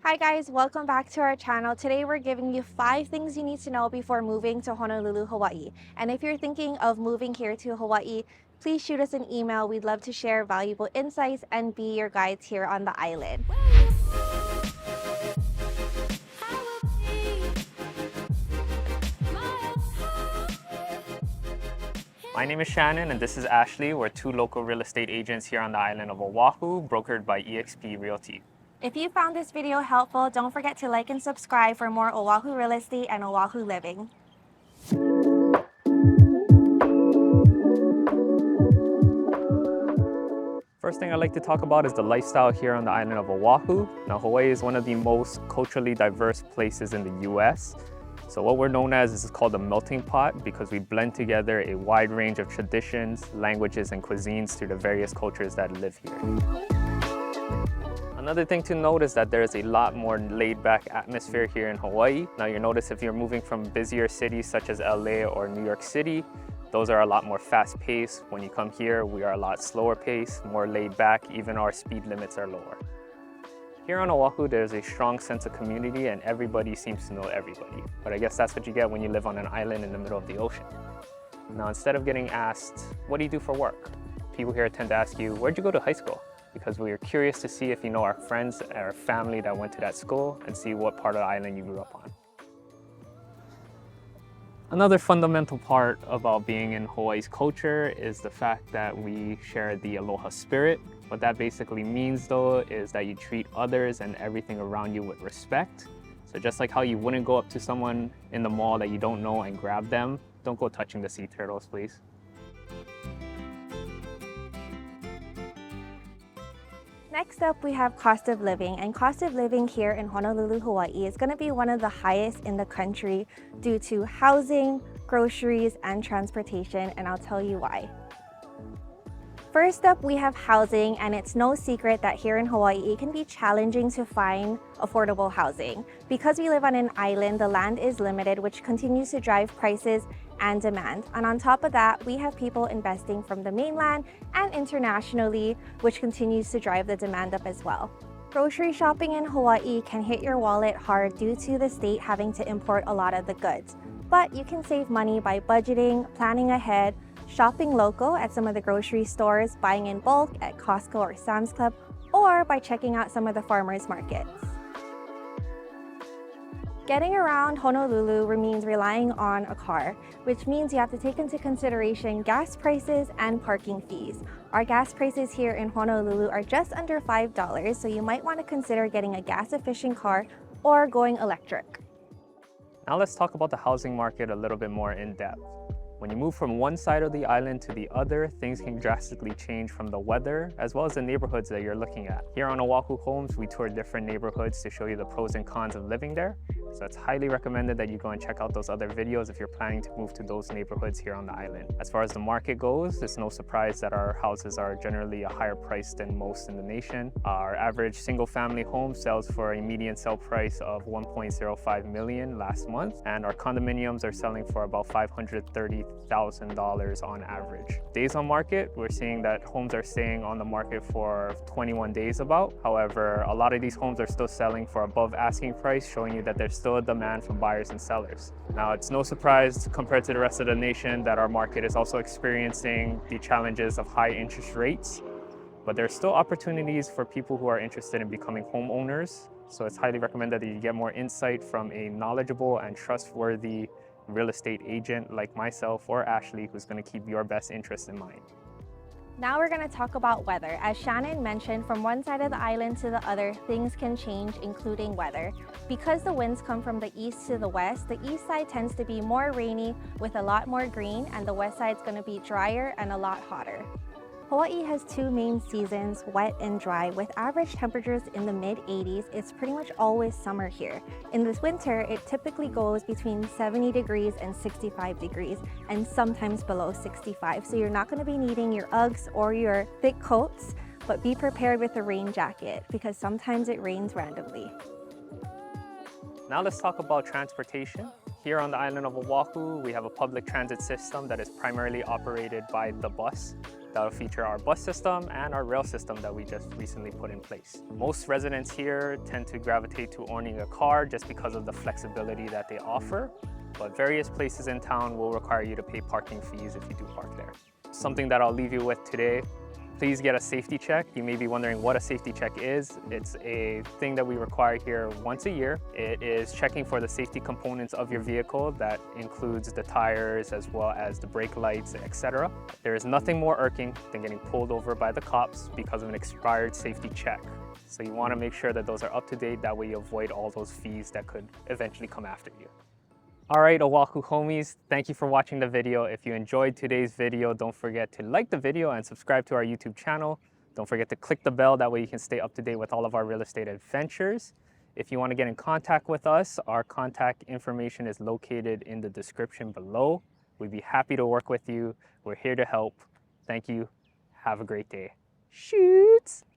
Hi guys, welcome back to our channel. Today we're giving you 5 things you need to know before moving to Honolulu, Hawaii. And if you're thinking of moving here to Hawaii, please shoot us an email. We'd love to share valuable insights and be your guides here on the island. My name is Shannon and this is Ashley. We're two local real estate agents here on the island of Oahu, brokered by eXp Realty. If you found this video helpful, don't forget to like and subscribe for more Oahu Real Estate and Oahu Living. First thing I'd like to talk about is the lifestyle here on the island of Oahu. Now, Hawaii is one of the most culturally diverse places in the US. So what we're known as is called a melting pot because we blend together a wide range of traditions, languages, and cuisines to the various cultures that live here. Another thing to note is that there is a lot more laid-back atmosphere here in Hawaii. Now you'll notice if you're moving from busier cities such as LA or New York City, those are a lot more fast-paced. When you come here, we are a lot slower paced, more laid back, even our speed limits are lower. Here on Oahu, there's a strong sense of community and everybody seems to know everybody. But I guess that's what you get when you live on an island in the middle of the ocean. Now, instead of getting asked, what do you do for work? People here tend to ask you, where'd you go to high school? Because we are curious to see if you know our friends or family that went to that school and see what part of the island you grew up on. Another fundamental part about being in Hawaii's culture is the fact that we share the aloha spirit. What that basically means though is that you treat others and everything around you with respect. So just like how you wouldn't go up to someone in the mall that you don't know and grab them, don't go touching the sea turtles, please. Next up, we have cost of living, and cost of living here in Honolulu, Hawaii is going to be one of the highest in the country due to housing, groceries, and transportation, and I'll tell you why. First up, we have housing, and it's no secret that here in Hawaii, it can be challenging to find affordable housing. Because we live on an island, the land is limited, which continues to drive prices and demand. And on top of that, we have people investing from the mainland and internationally, which continues to drive the demand up as well. Grocery shopping in Hawaii can hit your wallet hard due to the state having to import a lot of the goods. But you can save money by budgeting, planning ahead, shopping local at some of the grocery stores, buying in bulk at Costco or Sam's Club, or by checking out some of the farmers markets. Getting around Honolulu means relying on a car, which means you have to take into consideration gas prices and parking fees. Our gas prices here in Honolulu are just under $5, so you might want to consider getting a gas-efficient car or going electric. Now let's talk about the housing market a little bit more in depth. When you move from one side of the island to the other, things can drastically change from the weather as well as the neighborhoods that you're looking at. Here on Oahu Homes, we tour different neighborhoods to show you the pros and cons of living there. So it's highly recommended that you go and check out those other videos if you're planning to move to those neighborhoods here on the island. As far as the market goes, it's no surprise that our houses are generally a higher price than most in the nation. Our average single family home sells for a median sale price of $1.05 million last month, and our condominiums are selling for about $530,000 on average. Days on market, we're seeing that homes are staying on the market for 21 days about. However, a lot of these homes are still selling for above asking price, showing you that there's still a demand from buyers and sellers. Now, it's no surprise compared to the rest of the nation that our market is also experiencing the challenges of high interest rates, but there's still opportunities for people who are interested in becoming homeowners. So it's highly recommended that you get more insight from a knowledgeable and trustworthy real estate agent like myself or Ashley, who's going to keep your best interest in mind. Now we're going to talk about weather. As Shannon mentioned, from one side of the island to the other, things can change, including weather. Because the winds come from the east to the west, the east side tends to be more rainy with a lot more green, and the west side is going to be drier and a lot hotter. Hawaii has 2 main seasons, wet and dry, with average temperatures in the mid-80s. It's pretty much always summer here. In this winter, it typically goes between 70 degrees and 65 degrees, and sometimes below 65. So you're not going to be needing your Uggs or your thick coats, but be prepared with a rain jacket because sometimes it rains randomly. Now let's talk about transportation. Here on the island of Oahu, we have a public transit system that is primarily operated by the bus. That'll feature our bus system and our rail system that we just recently put in place. Most residents here tend to gravitate to owning a car just because of the flexibility that they offer, but various places in town will require you to pay parking fees if you do park there. Something that I'll leave you with today: please get a safety check. You may be wondering what a safety check is. It's a thing that we require here once a year. It is checking for the safety components of your vehicle. That includes the tires as well as the brake lights, etc. There is nothing more irking than getting pulled over by the cops because of an expired safety check. So you want to make sure that those are up to date. That way you avoid all those fees that could eventually come after you. All right, Oahu homies, thank you for watching the video. If you enjoyed today's video, don't forget to like the video and subscribe to our YouTube channel. Don't forget to click the bell, that way you can stay up to date with all of our real estate adventures. If you want to get in contact with us, our contact information is located in the description below. We'd be happy to work with you. We're here to help. Thank you. Have a great day. Shoots!